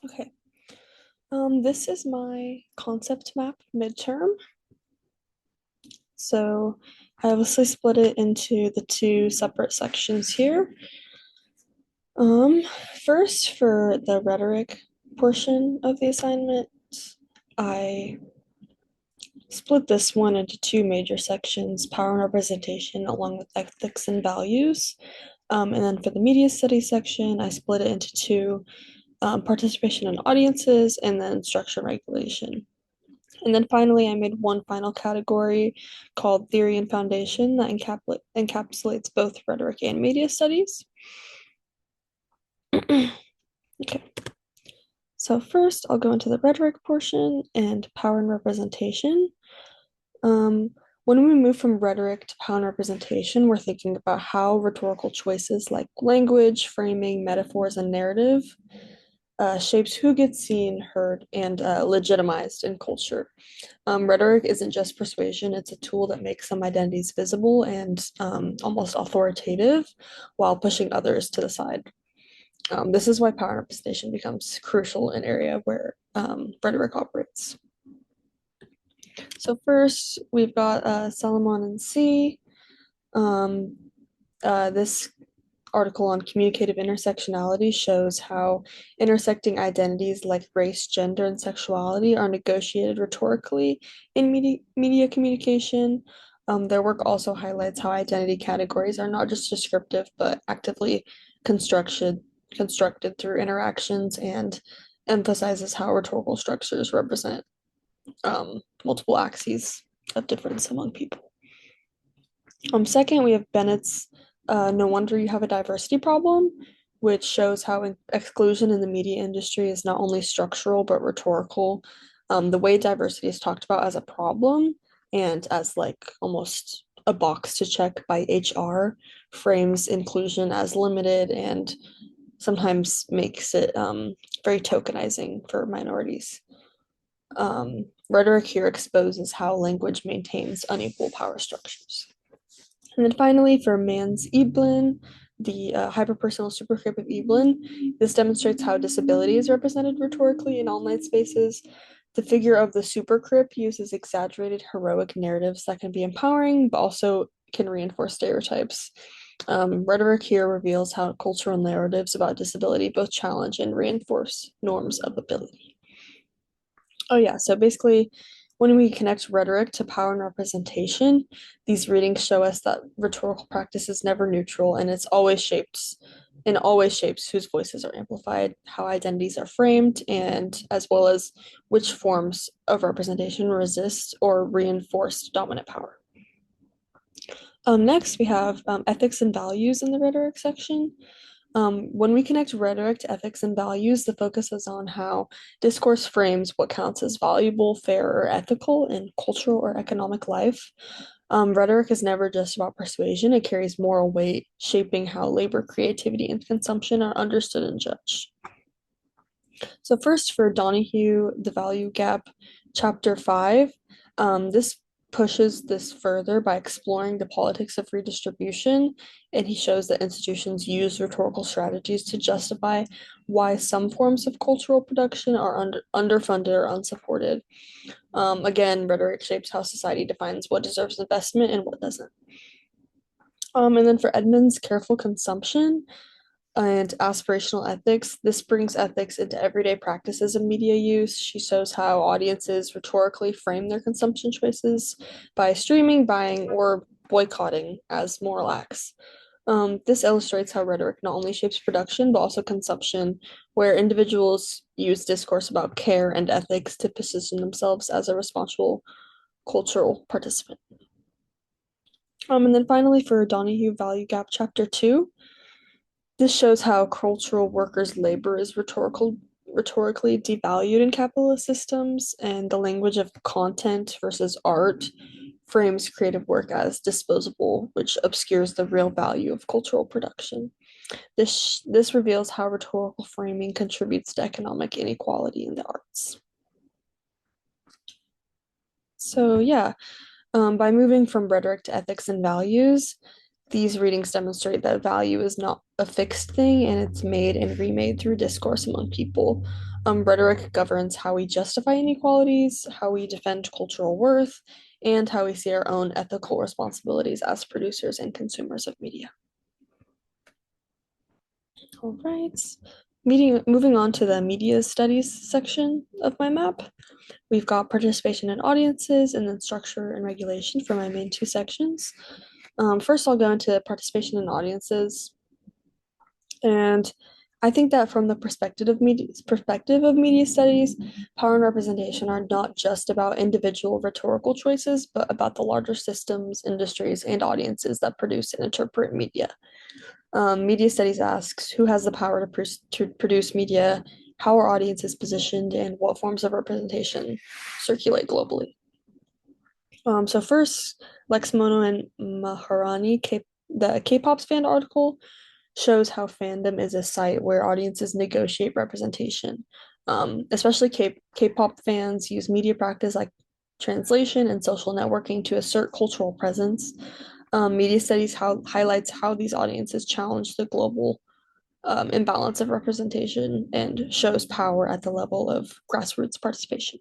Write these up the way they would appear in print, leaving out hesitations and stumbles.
Okay. This is my concept map midterm. So I obviously split it into the two separate sections here. Um, First, for the rhetoric portion of the assignment, I split this one into two major sections, power and representation, along with ethics and values. And then for the media studies section, I split it into two, participation in audiences and then structure and regulation. And then finally, I made one final category called Theory and Foundation that encapsulates both rhetoric and media studies. Okay, so first I'll go into the rhetoric portion and power and representation. When we move from rhetoric to power and representation, we're thinking about how rhetorical choices like language, framing, metaphors, and narrative shapes who gets seen, heard, and legitimized in culture. Rhetoric isn't just persuasion, it's a tool that makes some identities visible and almost authoritative while pushing others to the side. This is why power representation becomes crucial in an area where rhetoric operates. So first, we've got Salomon and C. Um, this article on communicative intersectionality shows how intersecting identities like race, gender, and sexuality are negotiated rhetorically in media communication. Their work also highlights how identity categories are not just descriptive, but actively constructed through interactions and emphasizes how rhetorical structures represent multiple axes of difference among people. Second, we have Bennett's No Wonder You Have a Diversity Problem, which shows how exclusion in the media industry is not only structural but rhetorical. The way diversity is talked about as a problem and as like almost a box to check by HR frames inclusion as limited and sometimes makes it very tokenizing for minorities. Rhetoric here exposes how language maintains unequal power structures. And then finally, for Mans Eblin, the hyperpersonal superscript of Eblin, this demonstrates how disability is represented rhetorically in online spaces. The figure of the supercrip uses exaggerated heroic narratives that can be empowering, but also can reinforce stereotypes. Rhetoric here reveals how cultural narratives about disability both challenge and reinforce norms of ability. Oh, yeah. So basically, when we connect rhetoric to power and representation, these readings show us that rhetorical practice is never neutral and always shapes whose voices are amplified, how identities are framed, and as well as which forms of representation resist or reinforce dominant power. Next, we have ethics and values in the rhetoric section. When we connect rhetoric to ethics and values, the focus is on how discourse frames what counts as valuable, fair, or ethical in cultural or economic life. Rhetoric is never just about persuasion, it carries moral weight, shaping how labor, creativity, and consumption are understood and judged. So, first for Donahue, the value gap, chapter 5, this pushes this further by exploring the politics of redistribution, and he shows that institutions use rhetorical strategies to justify why some forms of cultural production are underfunded or unsupported. Again, rhetoric shapes how society defines what deserves investment and what doesn't. And then for Edmund's careful consumption, and aspirational ethics. This brings ethics into everyday practices of media use. She shows how audiences rhetorically frame their consumption choices by streaming, buying, or boycotting as moral acts. This illustrates how rhetoric not only shapes production, but also consumption, where individuals use discourse about care and ethics to position themselves as a responsible cultural participant. And then finally, for Donahue Value Gap Chapter 2, this shows how cultural workers' labor is rhetorically devalued in capitalist systems, and the language of content versus art frames creative work as disposable, which obscures the real value of cultural production. This reveals how rhetorical framing contributes to economic inequality in the arts. So yeah, by moving from rhetoric to ethics and values, these readings demonstrate that value is not a fixed thing and it's made and remade through discourse among people. Rhetoric governs how we justify inequalities, how we defend cultural worth, and how we see our own ethical responsibilities as producers and consumers of media. All right. Moving on to the media studies section of my map, we've got participation in audiences and then structure and regulation for my main two sections. First, I'll go into participation in audiences. And I think that from the perspective of media studies, power and representation are not just about individual rhetorical choices, but about the larger systems, industries, and audiences that produce and interpret media. Media studies asks who has the power to produce media, how are audiences positioned, and what forms of representation circulate globally. So first, Lexmono and Maharani, the K-pop's fan article shows how fandom is a site where audiences negotiate representation. Especially K-pop fans use media practice like translation and social networking to assert cultural presence. Media studies highlights how these audiences challenge the global imbalance of representation and shows power at the level of grassroots participation.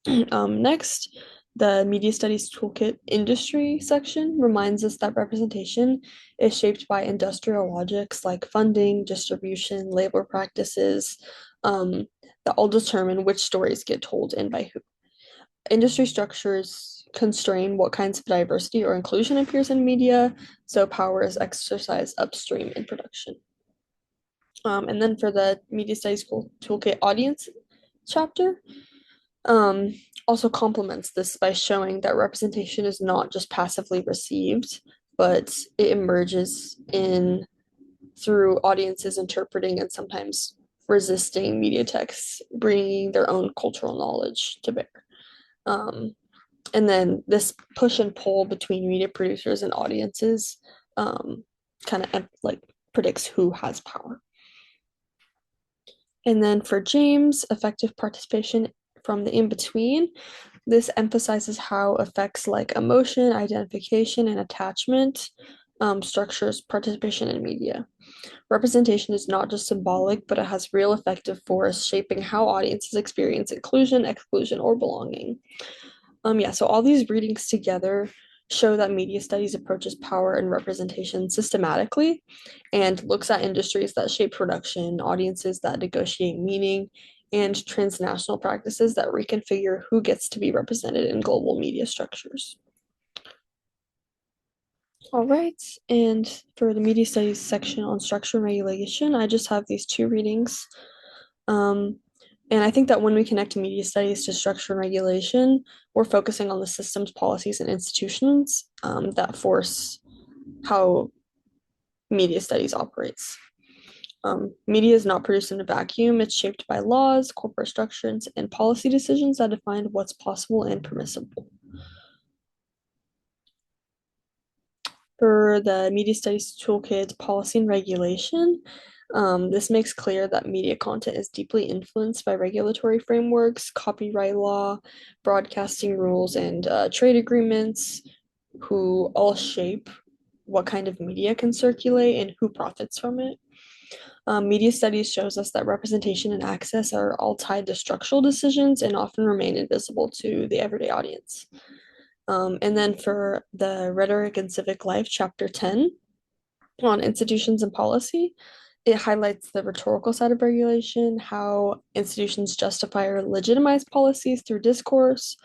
Next, the Media Studies Toolkit industry section reminds us that representation is shaped by industrial logics like funding, distribution, labor practices that all determine which stories get told and by who. Industry structures constrain what kinds of diversity or inclusion appears in media, so power is exercised upstream in production. And then for the Media Studies Toolkit audience chapter, um, also complements this by showing that representation is not just passively received, but it emerges in through audiences interpreting and sometimes resisting media texts, bringing their own cultural knowledge to bear. And then this push and pull between media producers and audiences kind of like predicts who has power. And then for James, effective participation from the in between, this emphasizes how effects like emotion, identification, and attachment structures participation in media. Representation is not just symbolic, but it has real effective force shaping how audiences experience inclusion, exclusion, or belonging. So all these readings together show that media studies approaches power and representation systematically and looks at industries that shape production, audiences that negotiate meaning, and transnational practices that reconfigure who gets to be represented in global media structures. All right, and for the media studies section on structure and regulation, I just have these two readings. And I think that when we connect media studies to structure and regulation, we're focusing on the systems, policies, and institutions that force how media studies operates. Media is not produced in a vacuum. It's shaped by laws, corporate structures, and policy decisions that define what's possible and permissible. For the Media Studies Toolkit policy and regulation, this makes clear that media content is deeply influenced by regulatory frameworks, copyright law, broadcasting rules, and trade agreements, who all shape what kind of media can circulate and who profits from it. Media studies shows us that representation and access are all tied to structural decisions and often remain invisible to the everyday audience. And then for the Rhetoric and Civic Life, Chapter 10 on institutions and policy, it highlights the rhetorical side of regulation, how institutions justify or legitimize policies through discourse.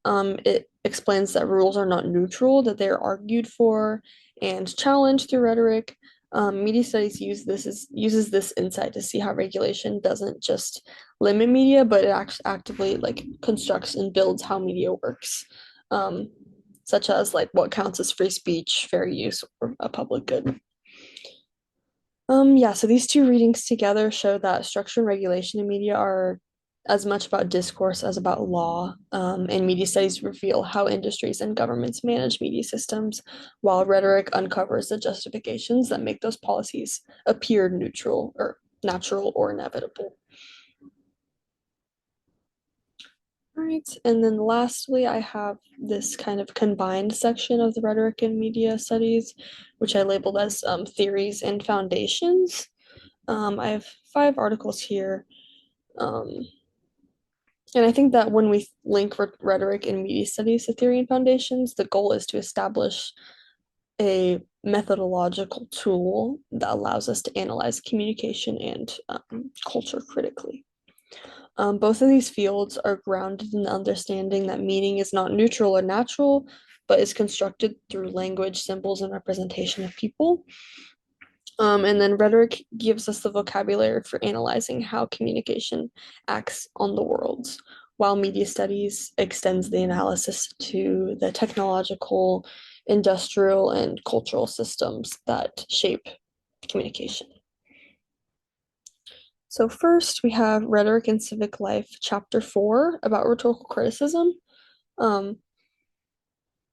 It explains that rules are not neutral, that they're argued for and challenged through rhetoric. Media studies uses this insight to see how regulation doesn't just limit media, but it actively like constructs and builds how media works, such as like what counts as free speech, fair use, or a public good. So these two readings together show that structure and regulation in media are as much about discourse as about law, and media studies reveal how industries and governments manage media systems, while rhetoric uncovers the justifications that make those policies appear neutral or natural or inevitable. All right, and then lastly, I have this kind of combined section of the rhetoric and media studies, which I labeled as theories and foundations. I have 5 articles here. Um, and I think that when we link rhetoric and media studies to theory and foundations, the goal is to establish a methodological tool that allows us to analyze communication and culture critically. Both of these fields are grounded in the understanding that meaning is not neutral or natural, but is constructed through language, symbols, and representation of people. And then rhetoric gives us the vocabulary for analyzing how communication acts on the world, while media studies extends the analysis to the technological, industrial, and cultural systems that shape communication. So first we have Rhetoric and Civic Life, Chapter 4, about rhetorical criticism. Um,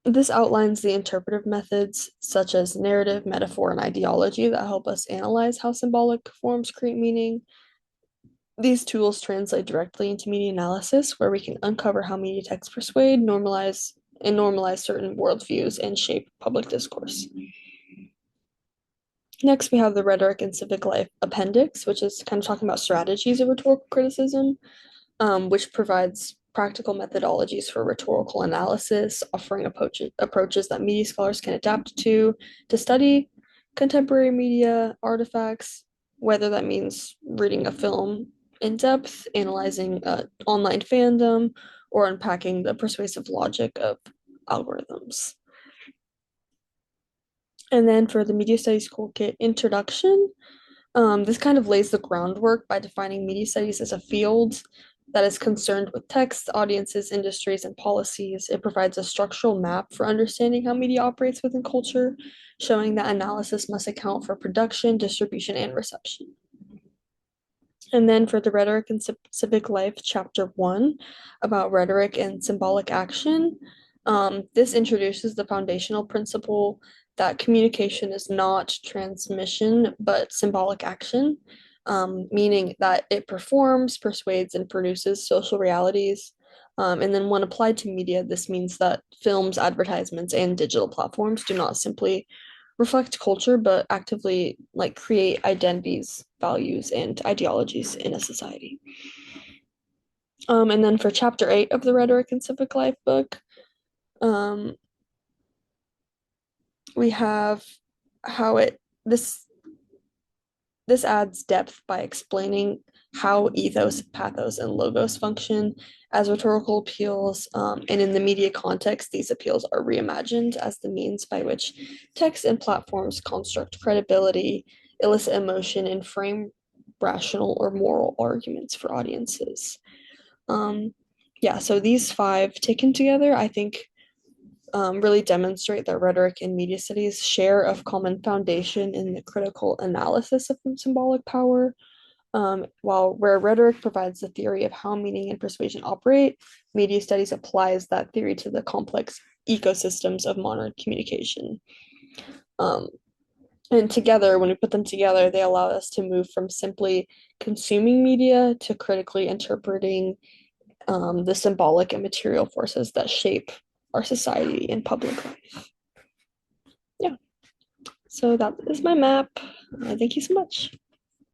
this outlines the interpretive methods such as narrative, metaphor, and ideology that help us analyze how symbolic forms create meaning. These tools translate directly into media analysis, where we can uncover how media texts persuade, normalize certain worldviews and shape public discourse. Next, we have the Rhetoric and Civic Life Appendix, which is kind of talking about strategies of rhetorical criticism, which provides practical methodologies for rhetorical analysis, offering approaches that media scholars can adapt to study contemporary media artifacts, whether that means reading a film in depth, analyzing online fandom, or unpacking the persuasive logic of algorithms. And then for the Media Studies Toolkit Introduction, this kind of lays the groundwork by defining media studies as a field that is concerned with text, audiences, industries, and policies. It provides a structural map for understanding how media operates within culture, showing that analysis must account for production, distribution, and reception. And then for the Rhetoric and Civic Life, Chapter 1, about rhetoric and symbolic action, this introduces the foundational principle that communication is not transmission, but symbolic action, meaning that it performs, persuades, and produces social realities. And then when applied to media, this means that films, advertisements, and digital platforms do not simply reflect culture, but actively like create identities, values, and ideologies in a society. And then for chapter 8 of the Rhetoric and Civic Life book, um, we have how this adds depth by explaining how ethos, pathos, and logos function as rhetorical appeals. And in the media context, these appeals are reimagined as the means by which text and platforms construct credibility, elicit emotion, and frame rational or moral arguments for audiences. Yeah, so these 5 taken together, I think really demonstrate that rhetoric and media studies share a common foundation in the critical analysis of symbolic power. While where rhetoric provides the theory of how meaning and persuasion operate, media studies applies that theory to the complex ecosystems of modern communication. Um, and together, when we put them together, they allow us to move from simply consuming media to critically interpreting the symbolic and material forces that shape our society and public life. Yeah, so that is my map. Thank you so much.